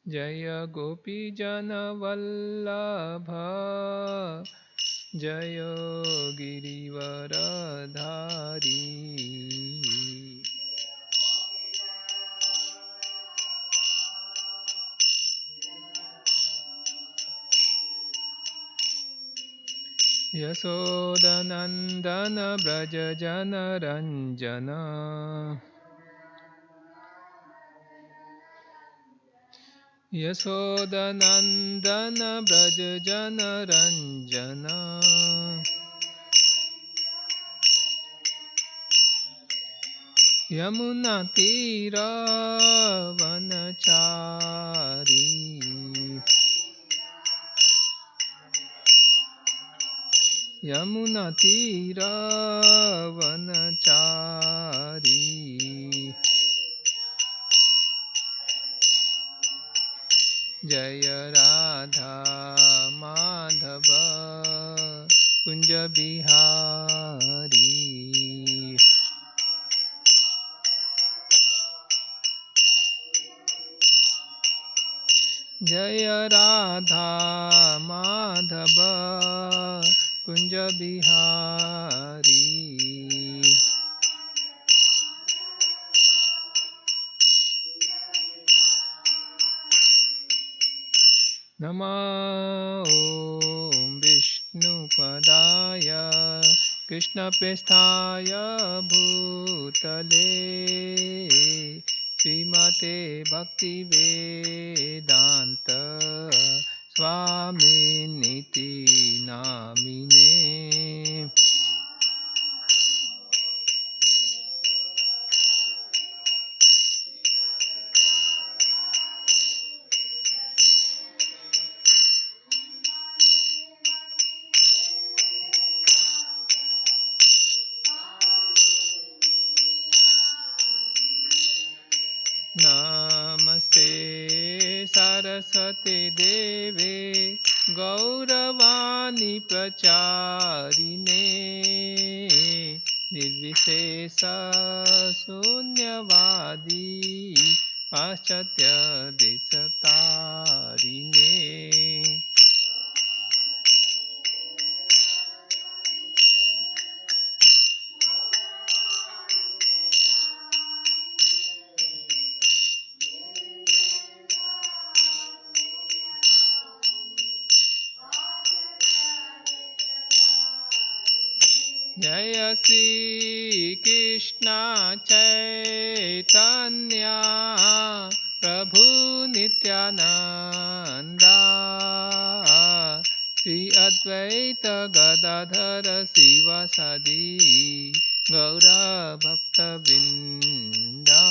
जय गोपीजनवल्लभ जय गिरिवरधारी। यशोदनन्दन व्रज जनरञ्जन यशोदनन्दन व्रज जनरञ्जन यमुना तीरवनचारी यमुना तीरवनचारी जय राधा माधव कुंज बिहारी। जय राधा माधव कुंज बिहारी। नमो विष्णुपदाय कृष्णप्रेष्ठाय भूतले श्रीमते भक्तिवेदान्त स्वामिनिति नामिने। नमस्ते सरस्वती देवे गौरवाणी प्रचारिणे निर्विशेष शून्यवादी पाश्चात्य देशतारिणे। जय श्री कृष्ण चैतन्य प्रभु नित्यानंदा श्री अद्वैत गदाधर शिवासादि गौर भक्तवृंदा।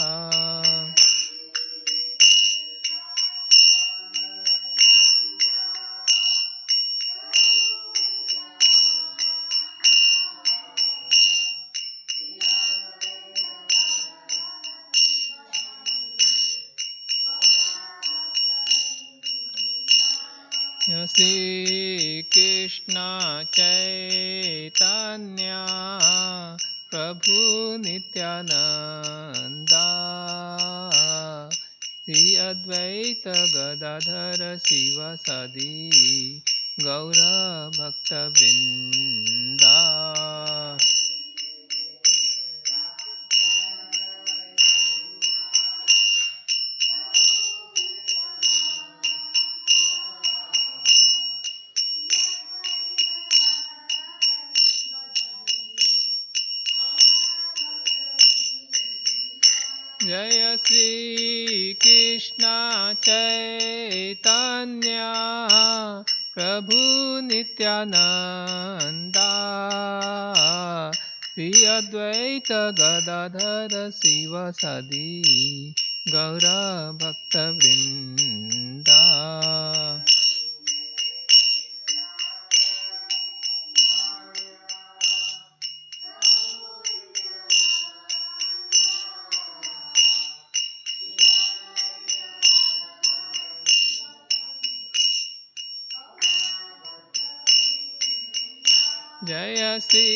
श्री कृष्ण चैतन्य प्रभु नित्यानंदा श्री अद्वैत गदाधर शिवासादि गौर भक्तवृंदा। जय श्री कृष्ण चैतन्य प्रभु नित्यानंदा श्री अद्वैत गदाधर शिवासादि गौर भक्तवृंदा। जय श्री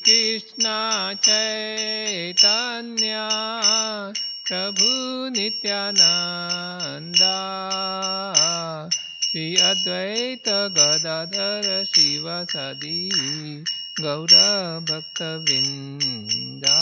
कृष्ण चैतन्य प्रभु Nityananda Sri Advaita Gadadhara Sivasadi Gaura Bhakta Vrinda.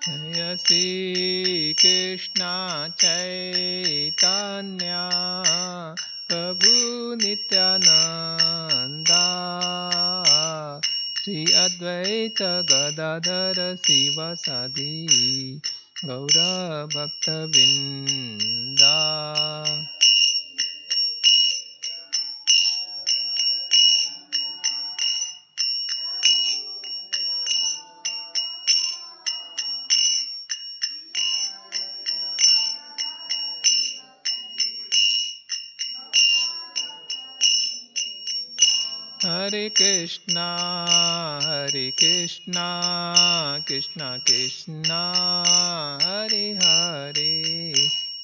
Jaya Shri Krishna Chaitanya Prabhu Nityananda Shri Advaita Gadadhara Sivasadi Gaura Bhakta Vrinda. Hare Krishna, Krishna Krishna, Hare Hare,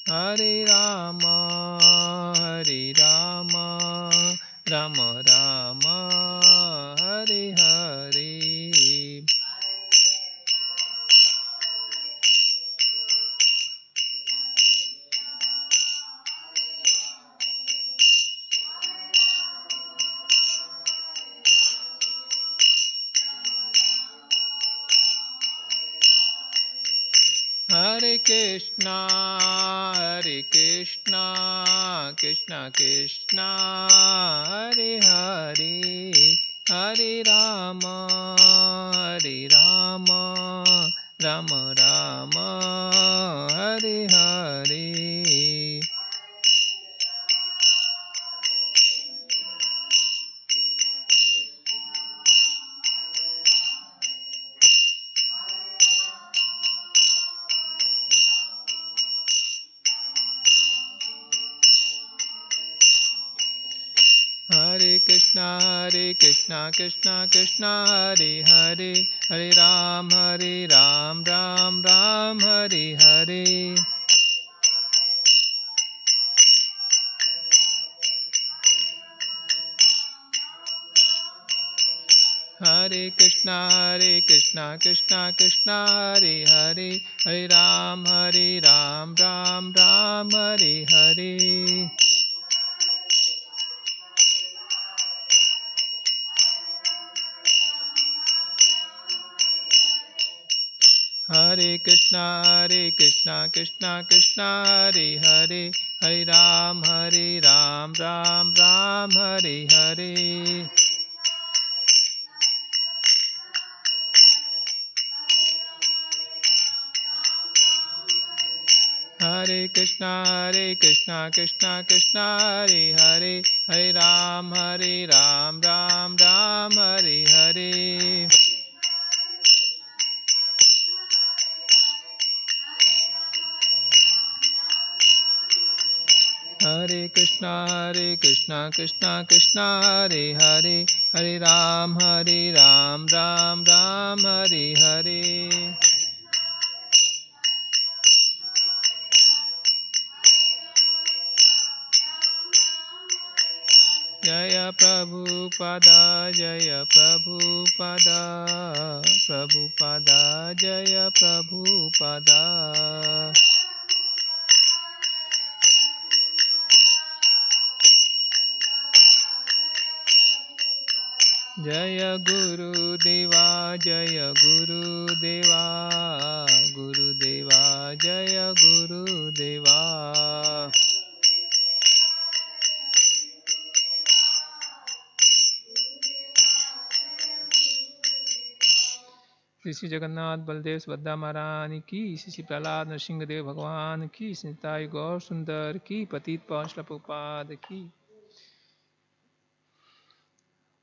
Hare Rama, Rama Rama, Hare Hare. Hare Krishna, Krishna Krishna, Hare Hare, Hare Rama, Rama Rama, Hare Hare. Hare Krishna, Krishna Krishna, Hare Hare, Hare Ram, Ram Ram, Hare Hare. Hare Krishna, Krishna Krishna, Hare Hare, Hare Ram, Ram Ram, Hare Hare. Hare Krishna, Krishna Krishna, Hare Hare, Hare Ram, Ram Ram, Hare Hare. Hare Krishna, Krishna Krishna, Hare Hare, Hare Ram, Ram Ram, Hare Hare. Hare Krishna, Krishna Krishna, Hare Hare, Hare Ram, Ram Ram, Hare Hare. Jaya Prabhupada, Jaya Prabhupada, Prabhupada, Jaya Prabhupada. Jaya Guru Deva, Jaya Guru Deva, Guru Deva, Jaya Guru Deva. Shri Jagannath Baldev Subhadra महारानी की, श्री प्रहलाद नरसिंहदेव भगवान की, निताई गौर सुंदर की, पतित पावन प्रभुपाद की।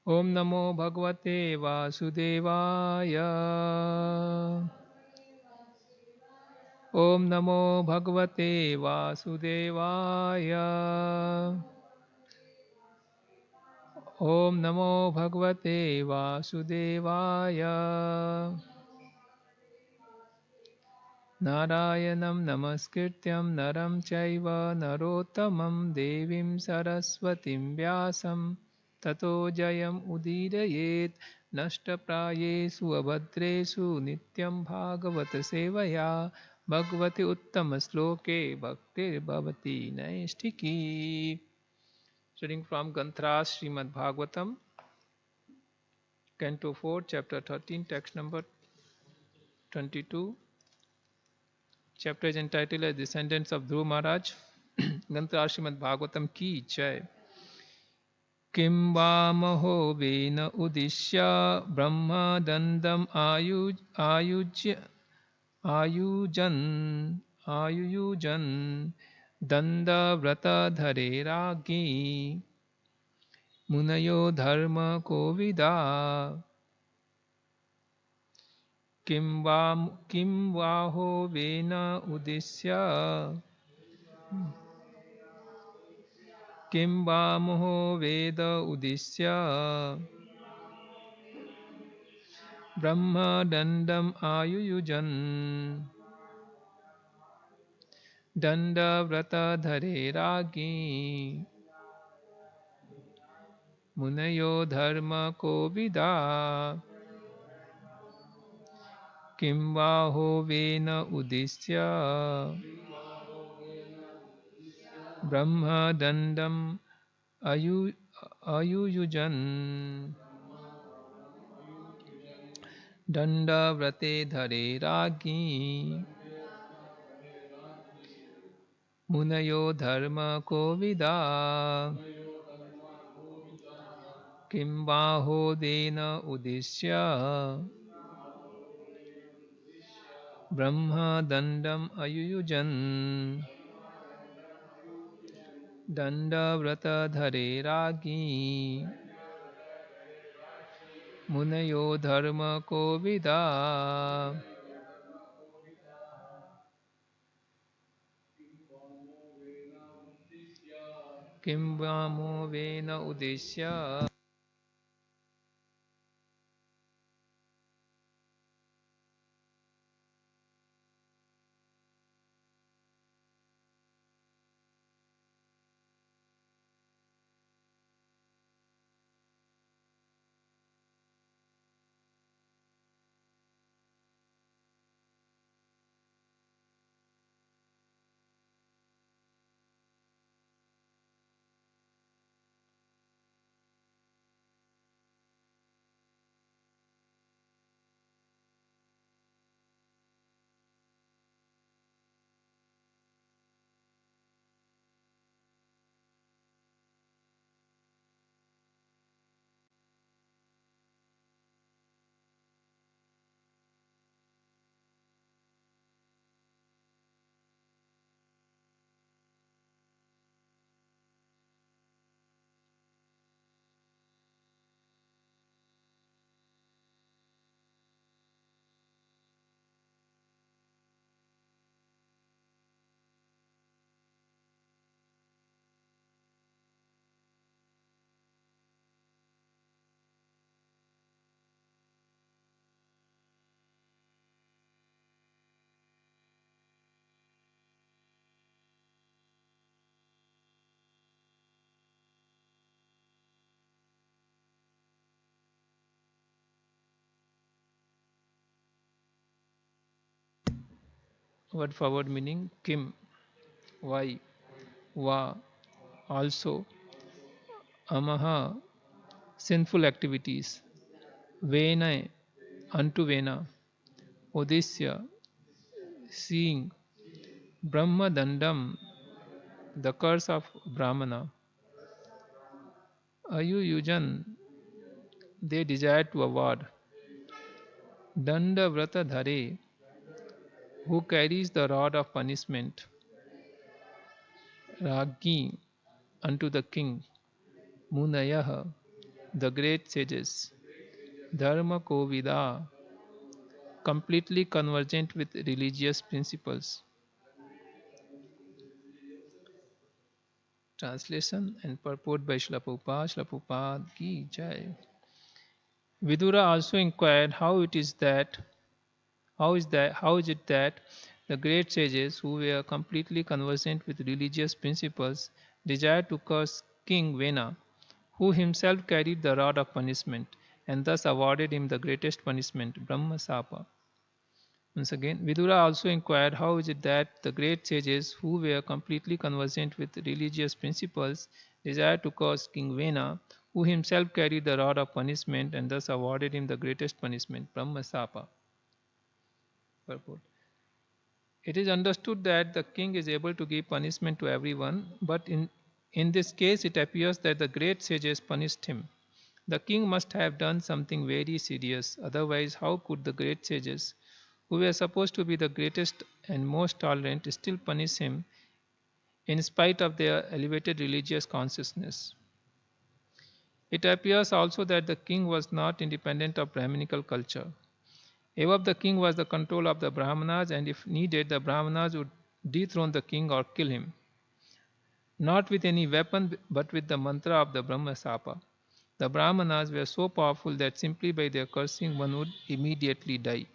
ओम नमो भगवते वासुदेवाय। ओम नमो भगवते वासुदेवाय। ओम नमो भगवते वासुदेवाय। Narayanam namaskrityam naram chaiva narottamam devim saraswatim vyasam tato jayam udirayet nashtaprayesu abhadresu nityam bhagavata sevaya bhagavati uttama sloke bhaktir bhavati naistiki. Studying from Granthras Srimad Bhagavatam, Canto 4, Chapter 13, text number 22. Chapter is entitled as Descendants of Dhruv Maharaj. Granthras Srimad Bhagavatam ki jai. Kim va maho vena udishya brahma dandam ayujan danda vrata dhare ragi munayo dharma kovida किं वाहो when उद्दिश्य किं वा मोहो वेद उद्दिश्य ब्रह्मदण्डम् आयुयुजन् दण्डव्रतधरे रागी मुनयो धर्मकोविदा किं वाहो when उद्दिश्य ब्रह्मदण्डम् अयुयुजन् दण्डव्रते धरे रागी मुनयो धर्मकोविदा किं बाहो देन उद्दिश्य ब्रह्मदण्डम् अयुयुजन् दण्डव्रतधरे रागी मुनयो धर्मकोविदा किं वामो वेन उद्दिश्य Word for word meaning Kim, why, Va, also, Amaha, sinful activities, Vena, unto Vena, Odisya, seeing, Brahma Dandam, the curse of Brahmana, Ayuyujan, they desire to avoid, Danda Vrata Dhare, who carries the rod of punishment, Ragi, unto the king, Munayaha, the great sages, Dharma Kovida, completely convergent with religious principles. Translation and purport by Srila Prabhupada. Srila Prabhupada ki jai. Vidura also inquired how is it that The great sages, who were completely conversant with religious principles, desired to curse King Vena, who himself carried the rod of punishment, and thus awarded him the greatest punishment, Brahmasapa. Once again, Vidura also inquired how is it that the great sages, who were completely conversant with religious principles, desired to curse King Vena, who himself carried the rod of punishment, and thus awarded him the greatest punishment, Brahmasapa. Purport. It is understood that the king is able to give punishment to everyone, but in this case it appears that the great sages punished him. The king must have done something very serious, otherwise, how could the great sages, who were supposed to be the greatest and most tolerant, still punish him in spite of their elevated religious consciousness? It appears also that the king was not independent of Brahminical culture. Above the king was the control of the Brahmanas, and if needed, the Brahmanas would dethrone the king or kill him. Not with any weapon, but with the mantra of the Brahmasapa. The Brahmanas were so powerful that simply by their cursing one would immediately die.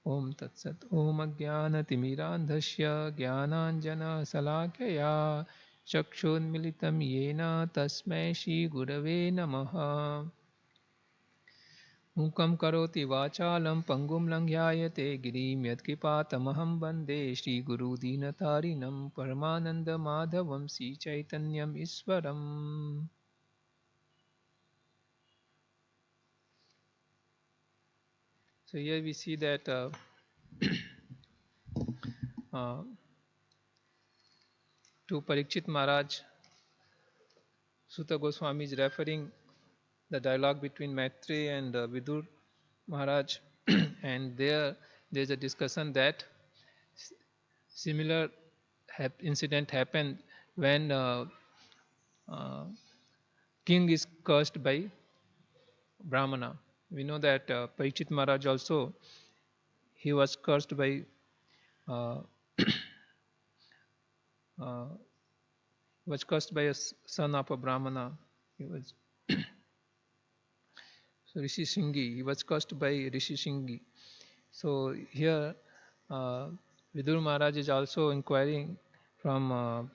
Om Tat Sat. Om Ajnana Timirandhasya Jnananjana Salakaya Chakshunmilitam Yena Tasmai Shri Gurave Namaha. Mukam karoti vachalam pangum langyayate girim yadkripatamaham bande Shri Guru Dinatarinam Paramananda Madhavam Sri Chaitanyam Iswaram. So here we see that to Parikshit Maharaj, Suta Goswami is referring the dialogue between Maitreya and Vidur Maharaj, and there is a discussion that similar incident happened when king is cursed by Brahmana. We know that Parikshit Maharaj also, he was cursed by uh, a son of a Brahmana. He was so Rishi Singhi. He was cursed by Rishi Singhi. So here Vidur Maharaj is also inquiring from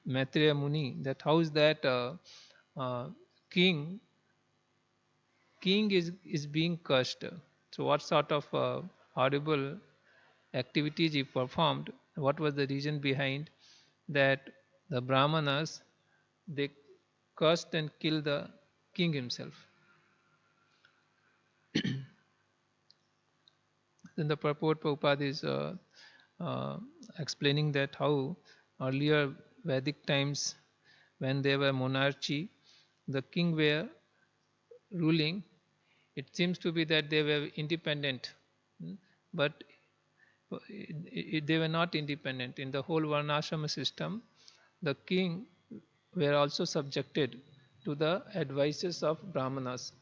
Maitreya Muni that how is that king is being cursed. So what sort of horrible activities he performed? What was the reason behind that the Brahmanas, they cursed and killed the king himself? Then the purport Prabhupada is explaining that how earlier Vedic times, when there were monarchy, the king were ruling. It seems to be that they were independent, but they were not independent. In the whole Varnashrama system, the king were also subjected to the advices of Brahmanas.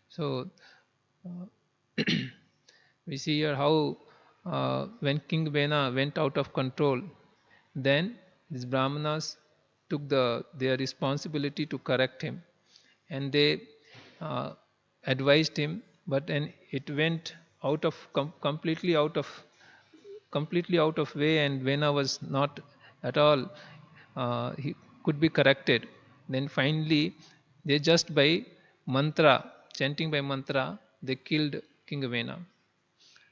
So we see here how when King Vena went out of control, then these Brahmanas took their responsibility to correct him, and they advised him, but then it went out of completely out of way, and Vena was not at all he could be corrected. Then finally, they just by mantra, chanting by mantra, they killed King Vena.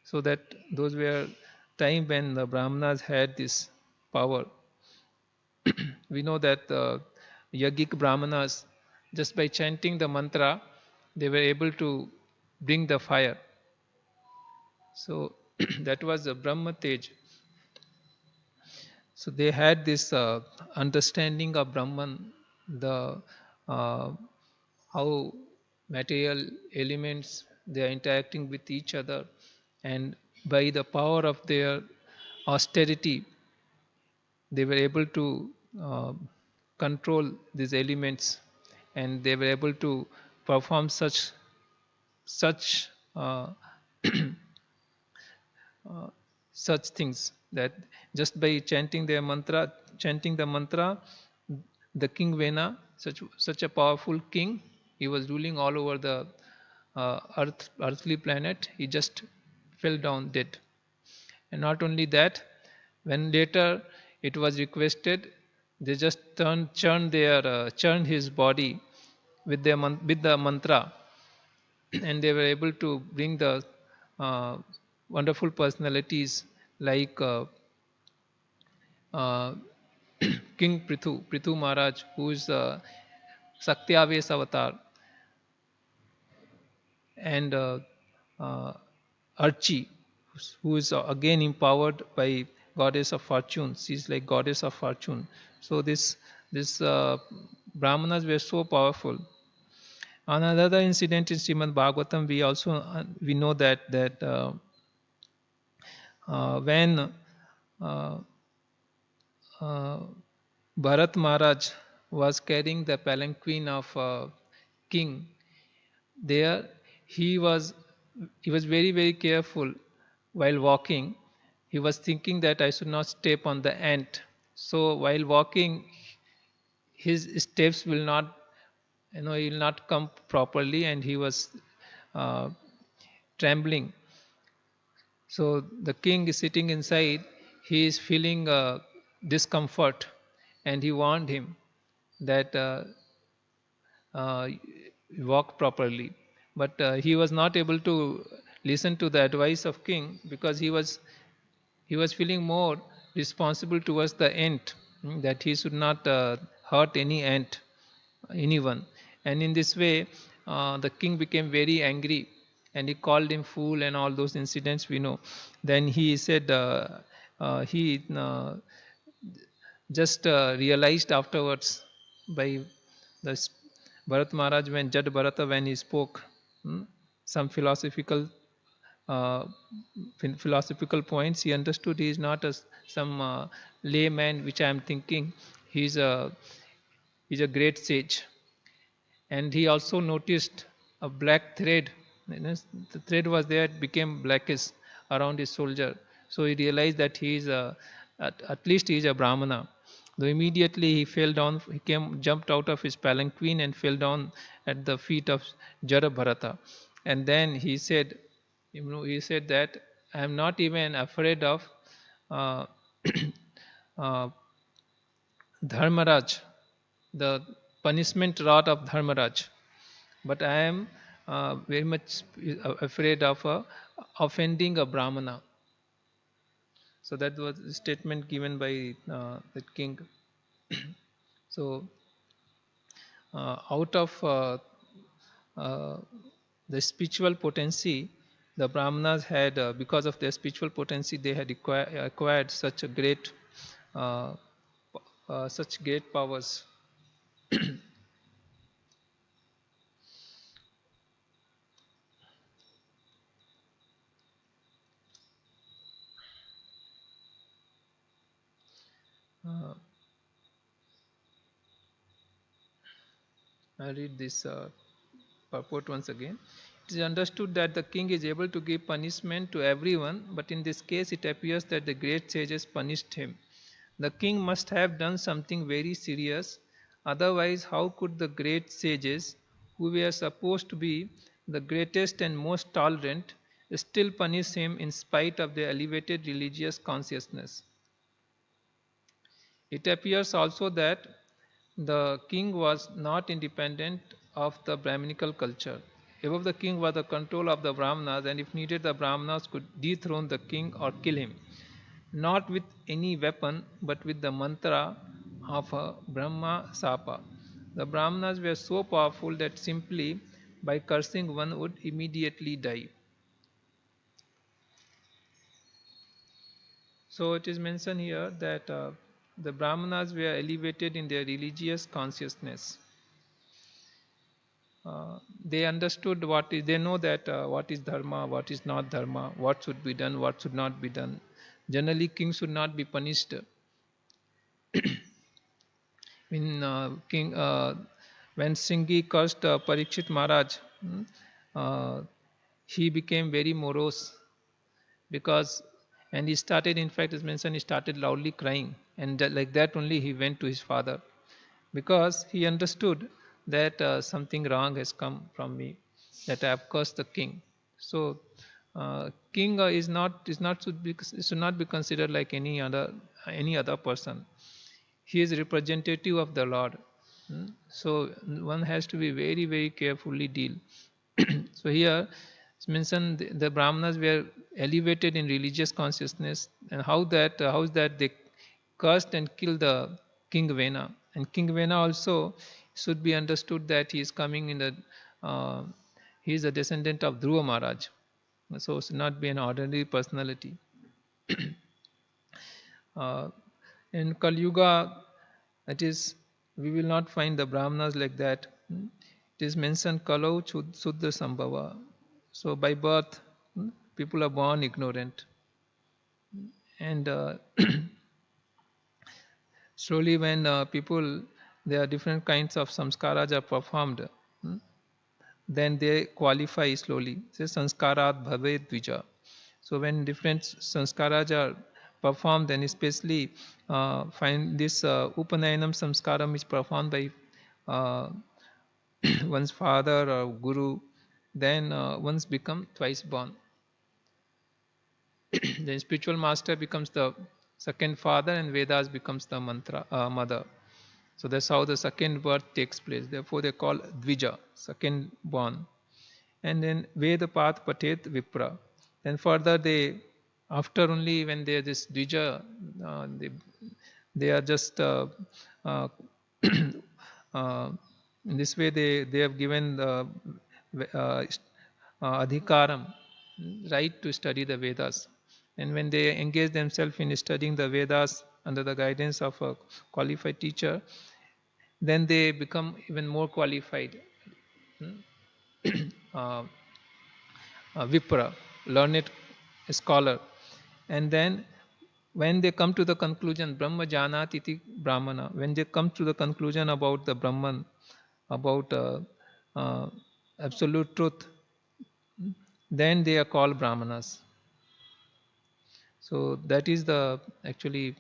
So that those were time when the Brahmanas had this power. We know that Yogic Brahmanas, just by chanting the mantra, they were able to bring the fire. So that was the Brahma Tej. So they had this understanding of Brahman, the how material elements they are interacting with each other, and by the power of their austerity, they were able to control these elements, and they were able to perform such such things that just by chanting the mantra, the king Vena, such a powerful king, he was ruling all over the earthly planet, he just fell down dead. And not only that, when later it was requested, they just churned his body with with the mantra, and they were able to bring the uh, wonderful personalities like uh, King Prithu Maharaj, who is Saktyaves avatar, and uh, Archie, who is again empowered by goddess of fortune. She's like goddess of fortune. So this brahmanas were so powerful. Another incident in Srimad Bhagavatam, we know that when uh, uh, Bharat Maharaj was carrying the palanquin of king, there he was he was very careful while walking. He was thinking that I should not step on the ant. So while walking, his steps will not, he will not come properly, and he was uh, trembling. So the king is sitting inside. He is feeling discomfort, and he warned him that uh, walk properly. But he was not able to listen to the advice of king, because he was feeling more responsible towards the ant, that he should not hurt anyone. And in this way, the king became very angry, and he called him fool, and all those incidents we know. Then he said, he just realized afterwards by the Bharat Maharaj, when Jad Bharata, when he spoke some uh, philosophical points, he understood he is not some layman which I am thinking. He's a he's a great sage. And he also noticed a black thread. The thread was there, it became blackish around his shoulder. So he realized that he is at least he is a Brahmana. Though immediately he fell down, jumped out of his palanquin and fell down at the feet of Jara Bharata. And then he said that I am not even afraid of uh, uh, Dharmaraj, the punishment rod of Dharmaraj, but I am very much afraid of offending a Brahmana. So that was a statement given by the king. So out of uh, the spiritual potency, the Brahmanas had, because of their spiritual potency, they had acquired uh, such great powers. Uh, I'll read this purport once again. It is understood that the king is able to give punishment to everyone, but in this case it appears that the great sages punished him. The king must have done something very serious, otherwise, how could the great sages, who were supposed to be the greatest and most tolerant, still punish him in spite of their elevated religious consciousness? It appears also that the king was not independent of the Brahminical culture. Above the king was the control of the Brahmanas, and if needed, the Brahmanas could dethrone the king or kill him, not with any weapon, but with the mantra of a Brahma Sapa. The Brahmanas were so powerful that simply by cursing one would immediately die. So it is mentioned here that the Brahmanas were elevated in their religious consciousness. They understood they know that what is dharma, what is not dharma, what should be done, what should not be done. Generally, kings should not be punished. In king when Singhi cursed Parikshit Maharaj, uh, he became very morose, because and he started, in fact, as mentioned, he started loudly crying, and like that only he went to his father, because he understood that something wrong has come from me. that I have cursed the king. So king should not be considered like any other person. He is representative of the Lord. So one has to be very, very carefully deal. So here it's mentioned the Brahmanas were elevated in religious consciousness, and how is that they cursed and killed the King Vena. And King Vena also should be understood that he is coming in the uh, he is a descendant of Dhruva Maharaj, so should not be an ordinary personality. uh, in Kali Yuga, it is we will not find the Brahmanas like that. It is mentioned Kalau Suddha Sambhava. So by birth, people are born ignorant, and slowly when people there are different kinds of samskaras are performed, then they qualify slowly. Say sanskarat bhave dvija. So when different sanskaras are performed, then especially find this Upanayanam samskaram is performed by uh, one's father or guru, then one's become twice born. Then spiritual master becomes the second father, and Vedas becomes the mantra mother. So that's how the second birth takes place. Therefore, they call Dvija, second born. And then Veda Path Patet Vipra. Then further they, after only when they are this Dvija, they are just uh, in this way they have given the adhikaram, right to study the Vedas. And when they engage themselves in studying the Vedas under the guidance of a qualified teacher, then they become even more qualified. uh, Vipra, learned scholar. And then when they come to the conclusion, Brahma Janat iti Brahmana, when they come to the conclusion about the Brahman, about uh, absolute truth, then they are called Brahmanas. So that is the actually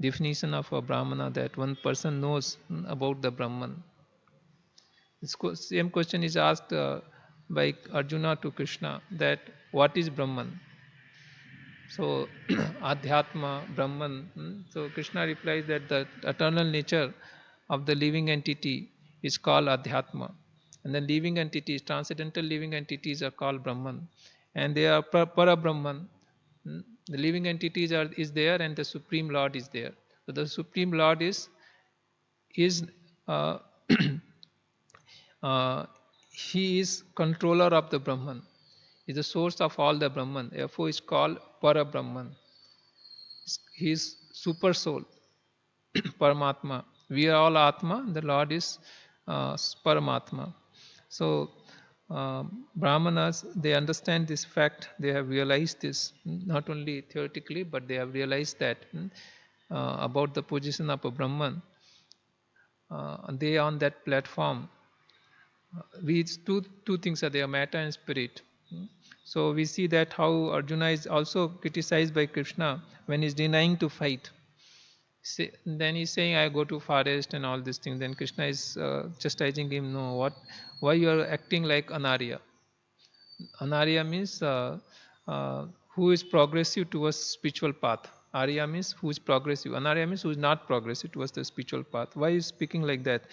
definition of a Brahmana, that one person knows about the Brahman. This same question is asked by Arjuna to Krishna, that what is Brahman? So Adhyatma, Brahman. So Krishna replies that the eternal nature of the living entity is called Adhyatma. And the living entities, transcendental living entities are called Brahman. And they are para Brahman. The living entities is there, and the Supreme Lord is there. So the Supreme Lord is uh, uh, he is controller of the Brahman, is the source of all the Brahman. Therefore, is called Para Brahman. He is super soul, Paramatma. We are all Atma. The Lord is Paramatma. So Brahmanas, they understand this fact. They have realized this not only theoretically, but they have realized that about the position of a Brahman. They on that platform, we two things are there, matter and spirit. So we see that how Arjuna is also criticized by Krishna when he's denying to fight. Then he's saying, I go to forest and all these things. Then Krishna is chastising him, no, why you are acting like Anarya? Anarya means who is progressive towards spiritual path. Arya means who is progressive. Anarya means who is not progressive towards the spiritual path. Why is speaking like that?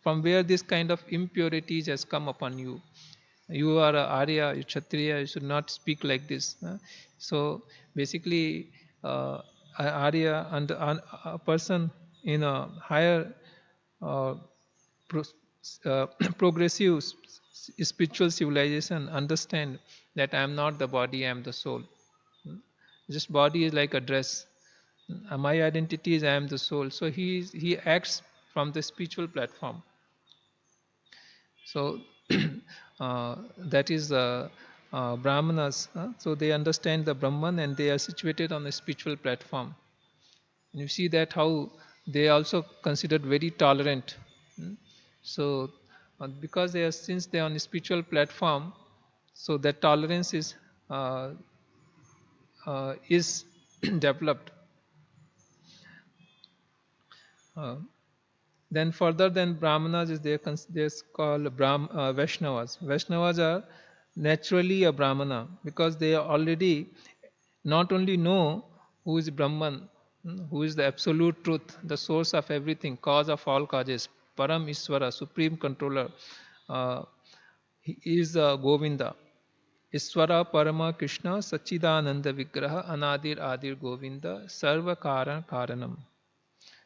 From where this kind of impurities has come upon you? You are a Arya, you Kshatriya, you should not speak like this. So basically, Arya and a person in a higher uh, progressive spiritual civilization understand that I am not the body, I am the soul. Just body is like a dress. My identity is I am the soul. So he acts from the spiritual platform. So that is Brahmanas. So they understand the Brahman, and they are situated on a spiritual platform. And you see that how they are also considered very tolerant. So because they are, since they are on a spiritual platform, so that tolerance uh, is developed. Uh, Then further than Brahmanas is there's called Vaishnavas. Vaishnavas are naturally a Brahmana because they already not only know who is Brahman, who is the absolute truth, the source of everything, cause of all causes, Param Iswara, supreme controller. Uh, he is Govinda. Iswara Parama Krishna Sachidananda Vigraha Anadir Adir Govinda Sarva Karanam.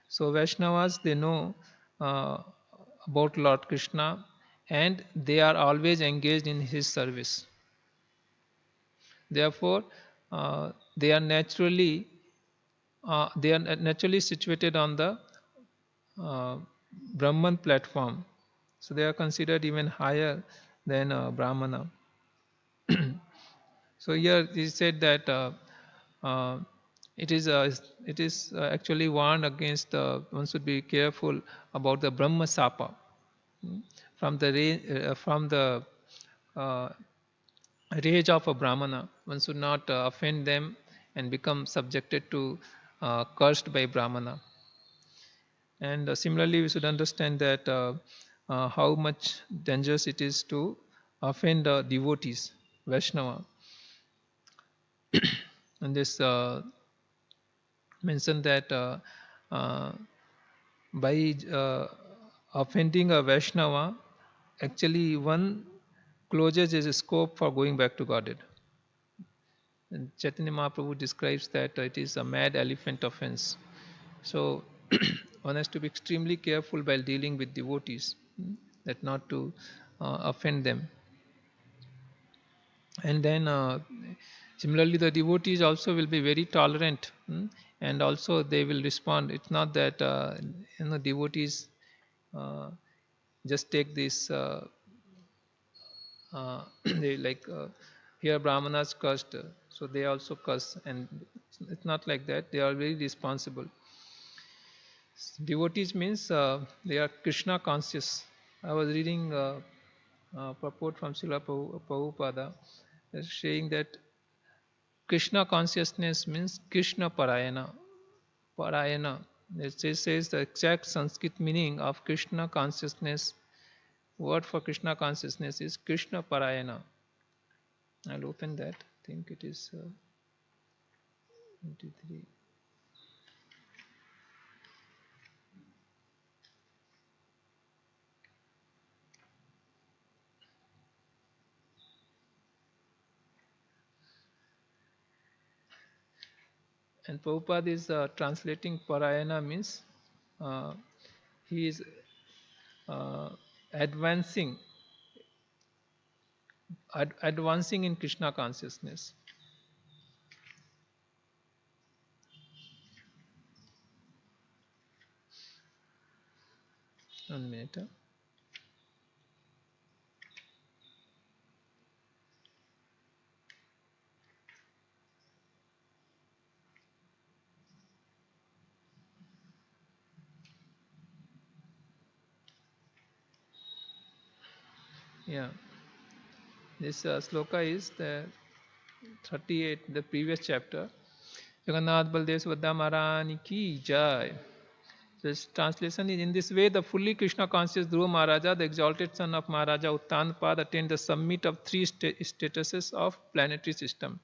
So Vaishnavas, they know uh, about Lord Krishna and they are always engaged in his service. Therefore, they are naturally situated on the uh, Brahman platform. So they are considered even higher than Brahmana. So here he said that uh, it is actually warned against. One should be careful about the Brahma Sapa, from the uh, rage of a Brahmana. One should not offend them and become subjected to cursed by Brahmana. And similarly, we should understand that how much dangerous it is to offend devotees, Vaishnava. And this mentioned that uh, by offending a Vaishnava, actually one closes his scope for going back to Godhead. And Chaitanya Mahaprabhu describes that it is a mad elephant offense. So one has to be extremely careful while dealing with devotees, that not to offend them. And then similarly, the devotees also will be very tolerant, and also they will respond. It's not that devotees uh, just take this. They like here Brahmanas cursed, so they also curse, and it's not like that. They are very responsible. Devotees means they are Krishna conscious. I was reading purport from Srila Prabhupada saying that Krishna consciousness means Krishna Parayana. Parayana. It says the exact Sanskrit meaning of Krishna consciousness. Word for Krishna consciousness is Krishna Parayana. I'll open that. I think it is 23. And Prabhupada is translating Parayana means uh, he is uh, advancing advancing in Krishna consciousness. 1 minute. Yeah, this sloka is the 38, the previous chapter. Jagannath Baldev Subhadra Maharani ki jai. This translation is: in this way, the fully Krishna conscious Dhruva Maharaja, the exalted son of Maharaja Uttanapad, attained the summit of three statuses of planetary system.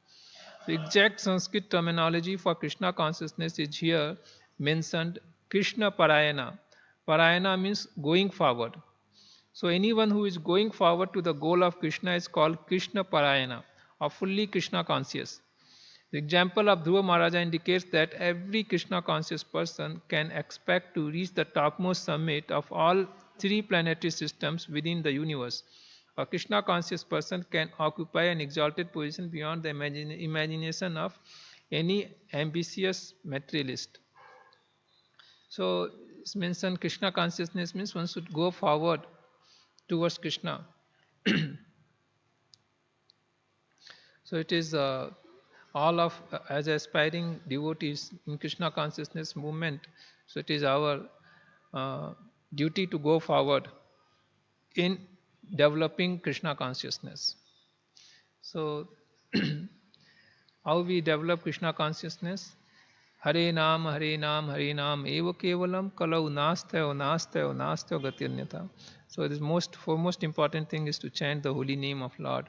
The exact Sanskrit terminology for Krishna consciousness is here mentioned: Krishna Parayana. Parayana means going forward. So anyone who is going forward to the goal of Krishna is called Krishna Parayana, or fully Krishna conscious. The example of Dhruva Maharaja indicates that every Krishna conscious person can expect to reach the topmost summit of all three planetary systems within the universe. A Krishna conscious person can occupy an exalted position beyond the imagination of any ambitious materialist. So it's mentioned Krishna consciousness means one should go forward towards Krishna. So it is all of as aspiring devotees in Krishna consciousness movement. So it is our duty to go forward in developing Krishna consciousness. So how we develop Krishna consciousness? Hare Nam, Hare Nam, Eva Kevalam, Kalau Nastayo, Nastayo, Nastayo Gatirnyata. So the most important thing is to chant the holy name of Lord.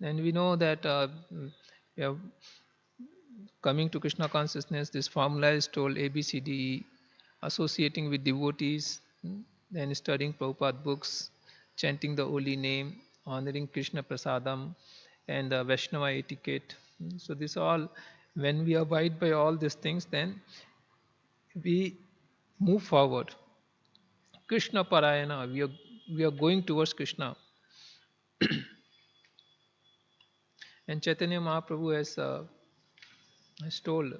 And we know that we have coming to Krishna consciousness, this formula is told A, B, C, D, E, associating with devotees, then studying Prabhupada books, chanting the holy name, honoring Krishna Prasadam, and the Vaishnava etiquette. So this all, when we abide by all these things, then we move forward. Krishna Parayana, we are going towards Krishna. And Chaitanya Mahaprabhu has told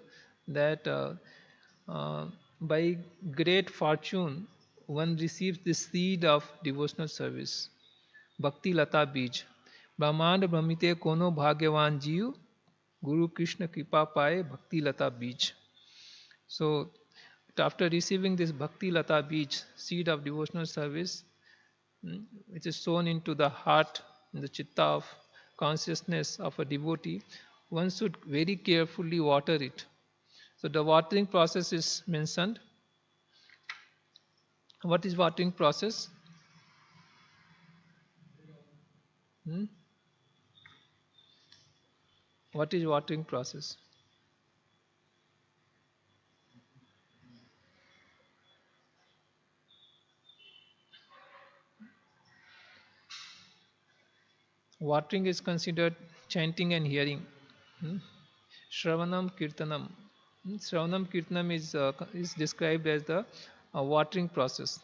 that uh, by great fortune one receives the seed of devotional service. Bhakti Lata Bij. Brahmand Brahmite Kono Bhagyavan Jiv Guru Krishna Kripa Paye Bhakti Lata Bij. So after receiving this Bhakti Lata Bij, seed of devotional service, which is sown into the heart, in the chitta of consciousness of a devotee, one should very carefully water it. So the watering process is mentioned. What is watering process? Hmm? What is watering process? Watering is considered chanting and hearing. Hmm? Shravanam Kirtanam. Shravanam Kirtanam is described as the watering process.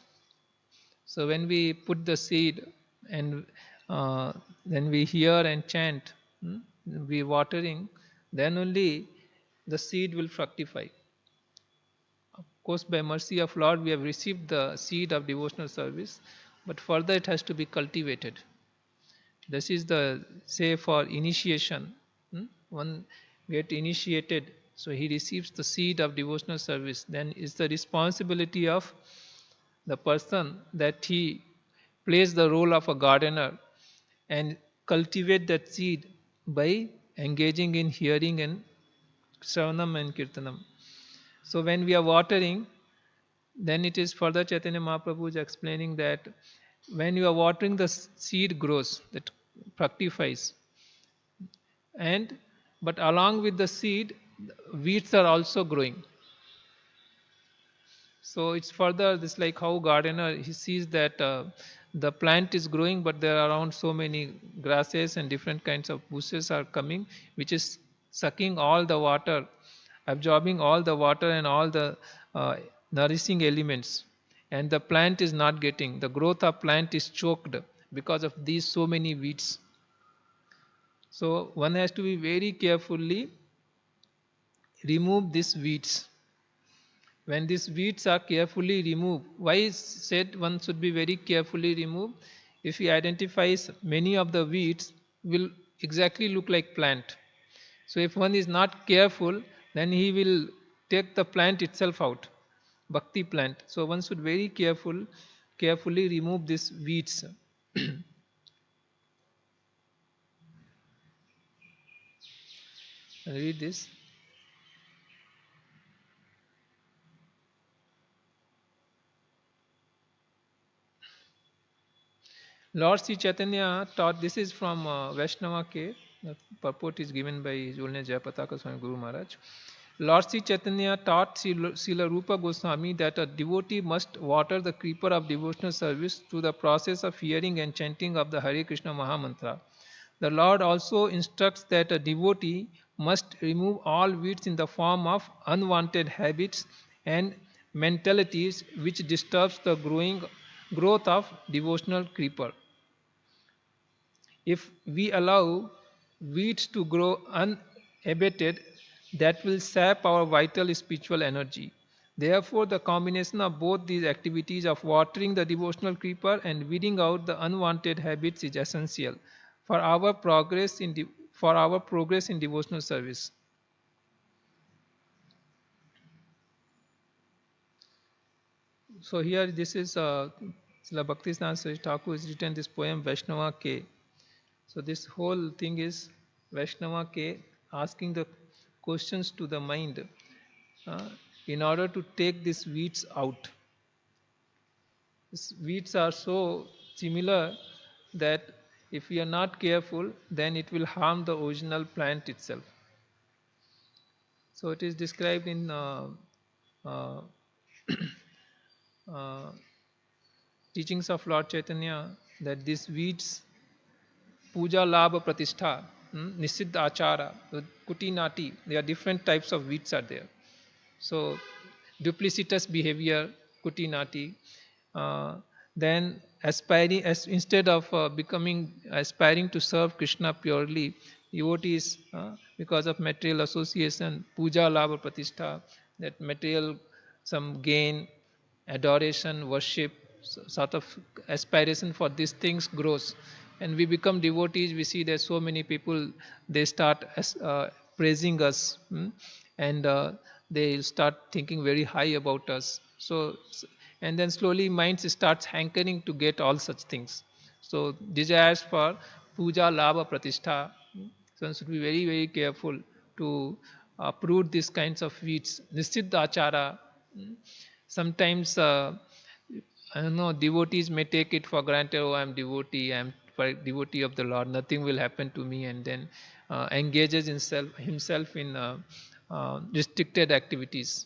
So when we put the seed and then we hear and chant, we watering, then only the seed will fructify. Of course, by mercy of Lord, we have received the seed of devotional service, but further it has to be cultivated. This is the say for initiation. One get initiated, so he receives the seed of devotional service. Then it's the responsibility of the person that he plays the role of a gardener and cultivate that seed by engaging in hearing and shravanam and kirtanam. So when we are watering, then it is further Chaitanya Mahaprabhu is explaining that when you are watering, the seed grows, that fructifies, and but along with the seed, weeds are also growing. So it's further this like how gardener he sees that the plant is growing, but there are around so many grasses and different kinds of bushes are coming, which is sucking all the water, absorbing all the water and all the nourishing elements, and the plant is not getting the growth of plant is choked because of these so many weeds. So one has to be very carefully remove these weeds. When these weeds are carefully removed, why is said one should be very carefully removed? If he identifies many of the weeds will exactly look like plant. So if one is not careful, then he will take the plant itself out, bhakti plant. So one should very carefully remove these weeds. Read this. Lord Sri Chaitanya taught, this is from Vaishnava K. The purport is given by His Holiness Jayapataka Swami Guru Maharaj. Lord Sri Chaitanya taught Srila Rupa Goswami that a devotee must water the creeper of devotional service through the process of hearing and chanting of the Hare Krishna Mahamantra. The Lord also instructs that a devotee must remove all weeds in the form of unwanted habits and mentalities which disturbs the growth of devotional creeper. If we allow weeds to grow unabated, that will sap our vital spiritual energy. Therefore, the combination of both these activities of watering the devotional creeper and weeding out the unwanted habits is essential for our progress in devotional service. So here, this is Srila Bhaktisiddhanta Saraswati Thakur has written this poem Vaishnava K. So this whole thing is Vaishnava ke asking the questions to the mind uh, in order to take these weeds out. These weeds are so similar that if we are not careful, then it will harm the original plant itself. So it is described in uh, uh, teachings of Lord Chaitanya that these weeds, puja, labha, pratishtha, nisiddha achara, kuti nati, there are different types of weeds are there. So duplicitous behavior, kuti nati, uh, then aspiring as instead of becoming aspiring to serve Krishna purely, devotees because of material association, puja, labha, pratishtha, that material some gain, adoration, worship, sort of aspiration for these things grows, and we become devotees. We see that so many people, they start praising us, and they start thinking very high about us. So, and then slowly mind starts hankering to get all such things. So desires for puja, labha, pratishtha. So one should be very, very careful to uproot these kinds of weeds. Nisiddha achara. Sometimes I don't know, devotees may take it for granted. Oh, I'm devotee. I'm devotee of the Lord. Nothing will happen to me, and then engages himself in restricted activities.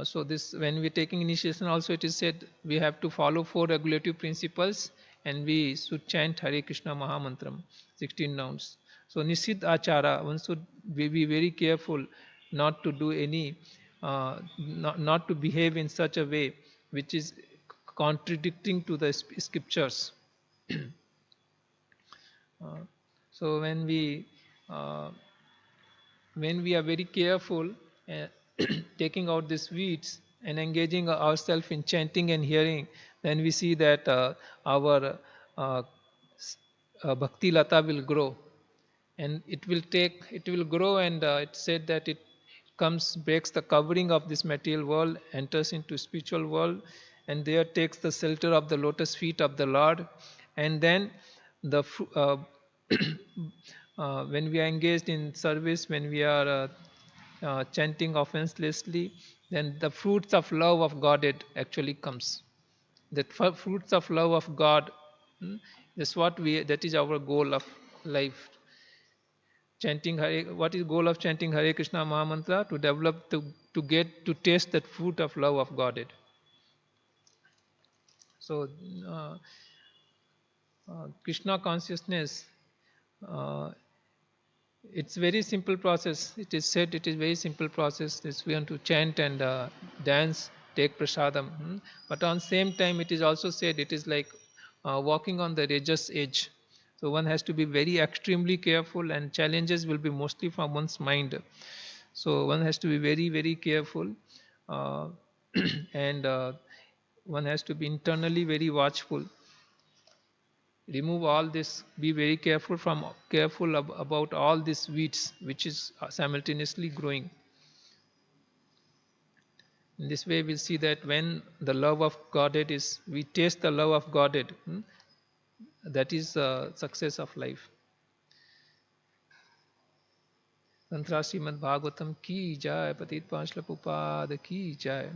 So this, when we're taking initiation, also it is said we have to follow 4 regulative principles, and we should chant Hare Krishna Mahamantram, 16 rounds. So Nisid Achara, one should be very careful not to do any, not to behave in such a way which is contradicting to the scriptures. So uh, when we are very careful, uh, taking out these weeds and engaging ourselves in chanting and hearing, then we see that our bhakti lata will grow, and it will grow, and it said that it comes, breaks the covering of this material world, enters into spiritual world, and there takes the shelter of the lotus feet of the Lord. And then the when we are engaged in service, when we are chanting offenselessly, then the fruits of love of Godhead actually comes. The fruits of love of God, that's what that is our goal of life. Chanting Hare, what is goal of chanting Hare Krishna Mahamantra? To develop, to get to taste that fruit of love of Godhead. So uh, Krishna consciousness, uh, it's very simple process. It is said it is very simple process. This we want to chant and dance, take prasadam. But on same time, it is also said it is like walking on the razor's edge. So one has to be very extremely careful, and challenges will be mostly from one's mind. So one has to be very, very careful, uh, and one has to be internally very watchful. Remove all this, be very careful about all these weeds which is simultaneously growing. In this way we'll see that when the love of Godhead is, we taste the love of Godhead, that is success of life. Tantra Srimad Bhagavatam ki jai, Patit Panchla Pupad ki jai.